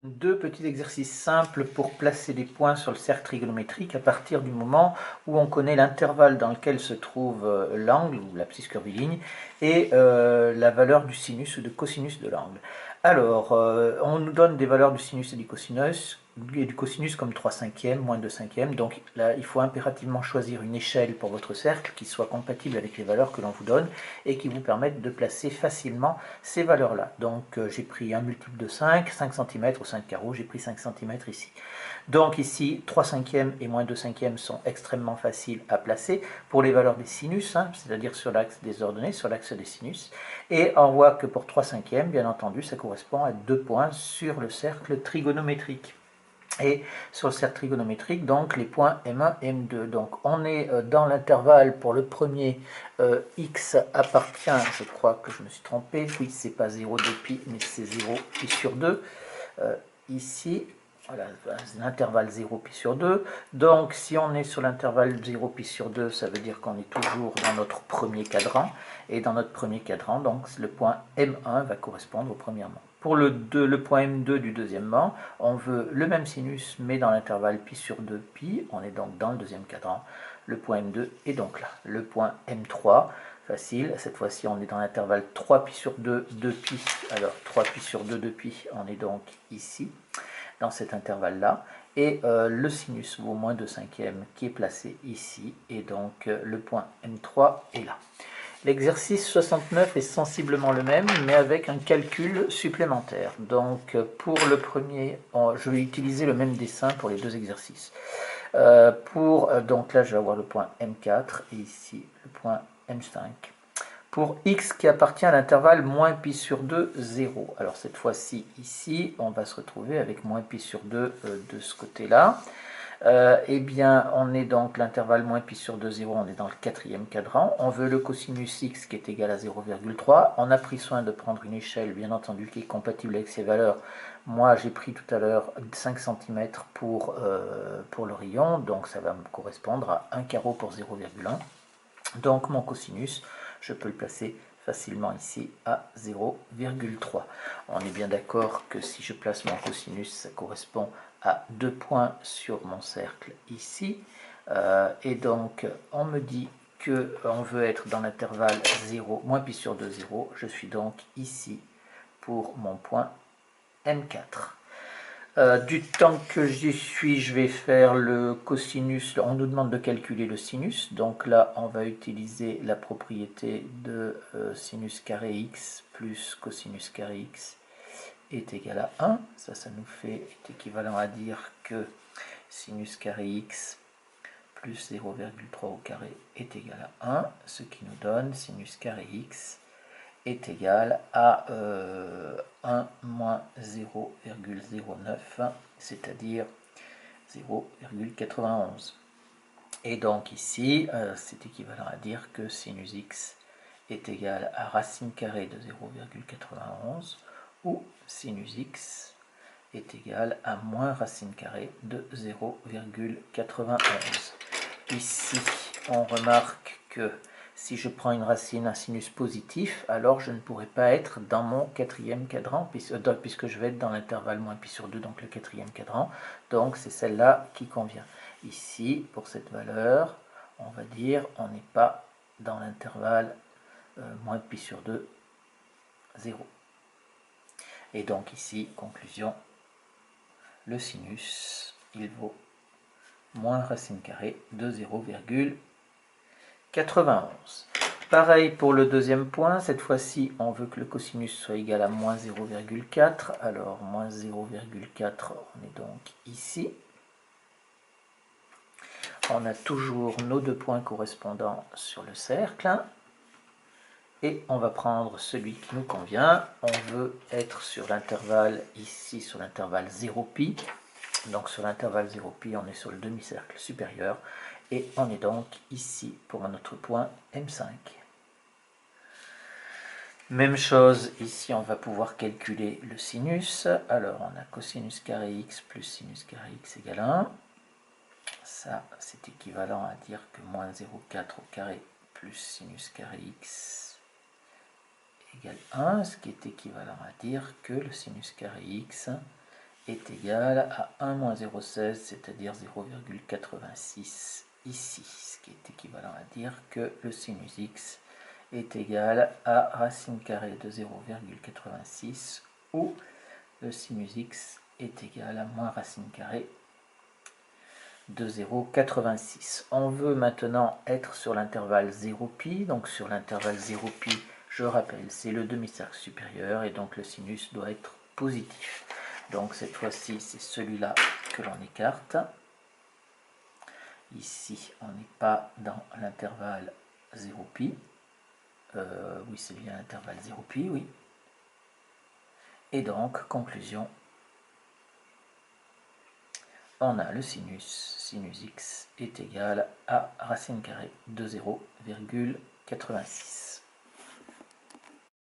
Deux petits exercices simples pour placer des points sur le cercle trigonométrique à partir du moment où on connaît l'intervalle dans lequel se trouve l'angle ou l'abscisse curviligne et la valeur du sinus ou de cosinus de l'angle. Alors, on nous donne des valeurs du sinus et du cosinus comme 3 cinquièmes, moins 2 cinquièmes. Donc là, il faut impérativement choisir une échelle pour votre cercle qui soit compatible avec les valeurs que l'on vous donne et qui vous permette de placer facilement ces valeurs-là. Donc j'ai pris un multiple de 5 cm ou 5 carreaux, j'ai pris 5 cm ici. Donc ici, 3 cinquièmes et moins 2 cinquièmes sont extrêmement faciles à placer pour les valeurs des sinus, c'est-à-dire sur l'axe des ordonnées, sur l'axe des sinus. Et on voit que pour 3 cinquièmes, bien entendu, ça correspond à 2 points sur le cercle trigonométrique. Et sur le cercle trigonométrique, donc les points M1 et M2. Donc on est dans l'intervalle pour le premier, x appartient, je crois que je me suis trompé, oui, c'est pas 0,2 pi, mais c'est 0 pi sur 2. Ici, voilà, l'intervalle 0 pi sur 2. Donc si on est sur l'intervalle 0 pi sur 2, ça veut dire qu'on est toujours dans notre premier cadran. Et dans notre premier cadran, donc le point M1 va correspondre au premièrement. Pour le point M2 du deuxièmement, on veut le même sinus, mais dans l'intervalle pi sur 2 pi. On est donc dans le deuxième cadran. Le point M2 est donc là. Le point M3, facile. Cette fois-ci, on est dans l'intervalle 3 pi sur 2, 2 pi. Alors, 3 pi sur 2, 2 pi, on est donc ici, dans cet intervalle-là. Et le sinus vaut moins 2 cinquièmes qui est placé ici. Et donc, le point M3 est là. L'exercice 69 est sensiblement le même, mais avec un calcul supplémentaire. Donc, pour le premier, je vais utiliser le même dessin pour les deux exercices. Donc là, je vais avoir le point M4 et ici le point M5. Pour x qui appartient à l'intervalle moins pi sur 2, 0. Alors cette fois-ci, ici, on va se retrouver avec moins pi sur 2 de ce côté-là. Eh bien, on est donc l'intervalle moins pi sur 2, 0, on est dans le quatrième cadran. On veut le cosinus x qui est égal à 0,3. On a pris soin de prendre une échelle, bien entendu, qui est compatible avec ces valeurs. Moi, j'ai pris tout à l'heure 5 cm pour le rayon, donc ça va me correspondre à 1 carreau pour 0,1. Donc mon cosinus, je peux le placer facilement ici à 0,3. On est bien d'accord que si je place mon cosinus, ça correspond à 2 points sur mon cercle ici. Et donc on me dit qu'on veut être dans l'intervalle 0, moins pi sur 2, 0. Je suis donc ici pour mon point M4. Du temps que j'y suis, je vais faire le cosinus. On nous demande de calculer le sinus. Donc là, on va utiliser la propriété de sinus carré x plus cosinus carré x est égal à 1. Ça nous fait, est équivalent à dire que sinus carré x plus 0,3 au carré est égal à 1. Ce qui nous donne sinus carré x est égal à 1 moins 0,09, c'est-à-dire 0,91. Et donc ici, c'est équivalent à dire que sinus x est égal à racine carrée de 0,91 ou sinus x est égal à moins racine carrée de 0,91. Ici, on remarque que si je prends une racine, un sinus positif, alors je ne pourrai pas être dans mon quatrième cadran, puisque je vais être dans l'intervalle moins pi sur 2, donc le quatrième cadran. Donc c'est celle-là qui convient. Ici, pour cette valeur, on va dire on n'est pas dans l'intervalle moins pi sur 2, 0. Et donc ici, conclusion, le sinus, il vaut moins racine carrée de 0,91. Pareil pour le deuxième point, cette fois-ci on veut que le cosinus soit égal à moins 0,4, alors moins 0,4, on est donc ici. On a toujours nos deux points correspondants sur le cercle, et on va prendre celui qui nous convient. On veut être sur l'intervalle, ici sur l'intervalle 0π, donc sur l'intervalle 0π on est sur le demi-cercle supérieur, et on est donc ici pour notre point M5. Même chose, ici on va pouvoir calculer le sinus. Alors on a cosinus carré x plus sinus carré x égale 1. Ça c'est équivalent à dire que moins 0,4 au carré plus sinus carré x égale 1, ce qui est équivalent à dire que le sinus carré x est égal à 1 moins 0,16, c'est-à-dire 0,86 ici, ce qui est équivalent à dire que le sinus x est égal à racine carrée de 0,86 ou le sinus x est égal à moins racine carrée de 0,86. On veut maintenant être sur l'intervalle 0π, donc sur l'intervalle 0π, je rappelle, c'est le demi-cercle supérieur et donc le sinus doit être positif. Donc cette fois-ci, c'est celui-là que l'on écarte. Ici, on n'est pas dans l'intervalle 0π. Oui, c'est bien l'intervalle 0π, oui. Et donc, conclusion, on a le sinus x est égal à racine carrée de 0,86.